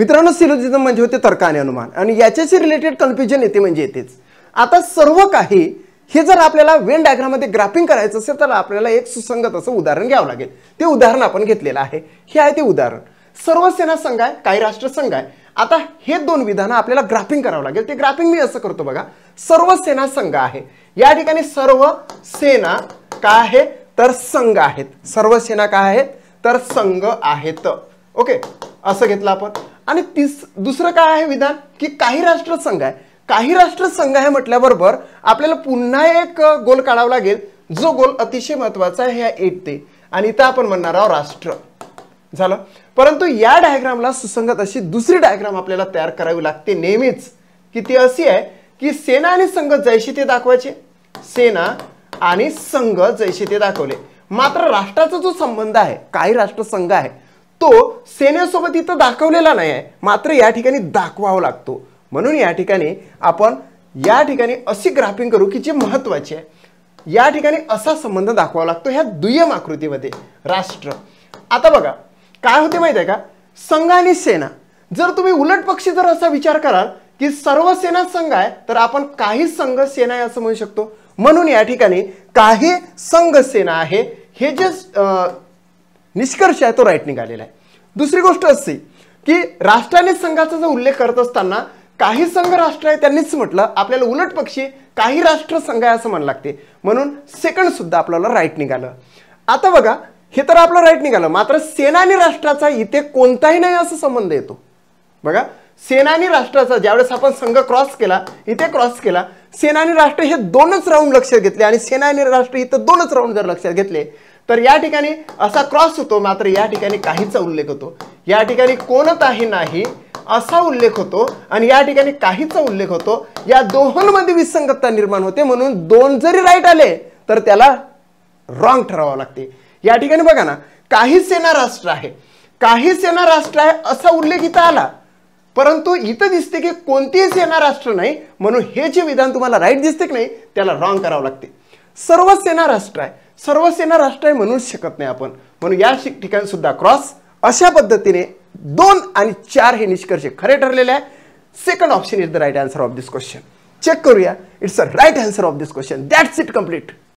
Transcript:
मित्रांनो, सिलोजिझम म्हणजे होते तर्क आणि अनुमान, आणि याच्याशी रिलेटेड कन्फ्युजन येते म्हणजे येतेच. आता सर्व काही हे जर आपल्याला वेन डायग्राम मध्ये ग्राफिंग करायचं असेल तर आपल्याला एक सुसंगत असं उदाहरण घ्यावं लागेल. ते उदाहरण आपण घेतलेलं आहे. हे आहे ते उदाहरण. सर्व सेना संघ आहे, काही राष्ट्र संघ आहे. आता हे दोन विधानं आपल्याला ग्राफिंग करावं लागेल. ते ग्राफिंग मी असं करतो बघा. सर्व सेना संघ आहे, या ठिकाणी सर्व सेना काय आहे तर संघ आहेत. सर्व सेना काय आहेत तर संघ आहेत. ओके, असं घेतलं आपण. आणि दुसरं काय आहे विधान की काही राष्ट्र संघ आहे. काही राष्ट्र संघ आहे म्हटल्याबरोबर आपल्याला पुन्हा एक गोल काढावा लागेल, जो गोल अतिशय महत्त्वाचा आहे. ह्या 8 ते, आणि इथं आपण म्हणणार आहोत राष्ट्र झालं. परंतु या डायग्रामला सुसंगत अशी दुसरी डायग्राम आपल्याला तयार करावी लागते नेहमीच, की ती अशी आहे की सेना आणि संघ जैसे ते दाखवायचे. सेना आणि संघ जैसे ते दाखवले, मात्र राष्ट्राचा जो संबंध आहे, काही राष्ट्र संघ आहे, तो सेनेसोबत इथं दाखवलेला नाही आहे, मात्र या ठिकाणी दाखवावा लागतो. म्हणून या ठिकाणी आपण या ठिकाणी अशी ग्राफिंग करू की जी महत्त्वाची आहे. या ठिकाणी असा संबंध दाखवावा लागतो ह्या दुय्यम आकृतीमध्ये राष्ट्र. आता बघा काय होते माहिती आहे का, संघ आणि सेना. जर तुम्ही उलट पक्षी जर असा विचार कराल की सर्व सेना संघ आहे, तर आपण काही संघ सेना आहे असं म्हणू शकतो. म्हणून या ठिकाणी काही संघ सेना आहे हे जे निष्कर्ष आहे तो राईट निघालेला आहे. दुसरी गोष्ट अशी की राष्ट्राने संघाचा जो उल्लेख करत असताना काही संघ राष्ट्र आहे त्यांनीच म्हटलं, आपल्याला उलट पक्षी काही राष्ट्र संघ आहे असं म्हणावं लागते. म्हणून सेकंड सुद्धा आपल्याला राईट निघालं. आता बघा हे तर आपलं राईट निघालं, मात्र सेना आणि राष्ट्राचा इथे कोणताही नाही असा संबंध येतो. बघा सेना आणि राष्ट्राचा ज्यावेळेस आपण संघ क्रॉस केला, इथे क्रॉस केला, सेना आणि राष्ट्र हे दोनच राऊंड लक्षात घेतले, आणि सेना आणि राष्ट्र इथं दोनच राऊंड जर लक्षात घेतले तर या ठिकाणी असा क्रॉस होतो, मात्र या ठिकाणी काहीचा उल्लेख होतो. या ठिकाणी कोणताही नाही असा उल्लेख होतो, आणि या ठिकाणी काहीचा उल्लेख होतो. या दोहोंमध्ये विसंगतता निर्माण होते. म्हणून दोन जरी राईट आले तर त्याला रॉंग ठरवावं लागते. या ठिकाणी बघा ना, काही सेना राष्ट्र आहे, काही सेना राष्ट्र आहे असा उल्लेख इथं आला, परंतु इथं दिसते की कोणतीही सेना राष्ट्र नाही. म्हणून हे जे विधान तुम्हाला राईट दिसते की नाही त्याला रॉंग करावं लागते. सर्व सेना राष्ट्र आहे, सर्व सेना राष्ट्र आहे म्हणूच शकत नाही आपण. म्हणून या ठिकाणी सुद्धा क्रॉस. अशा पद्धतीने 2 आणि 4 हे निष्कर्ष खरे ठरलेले आहे. Second option is the right answer of this question. Check करूया. It's a right answer of this question. That's it, complete.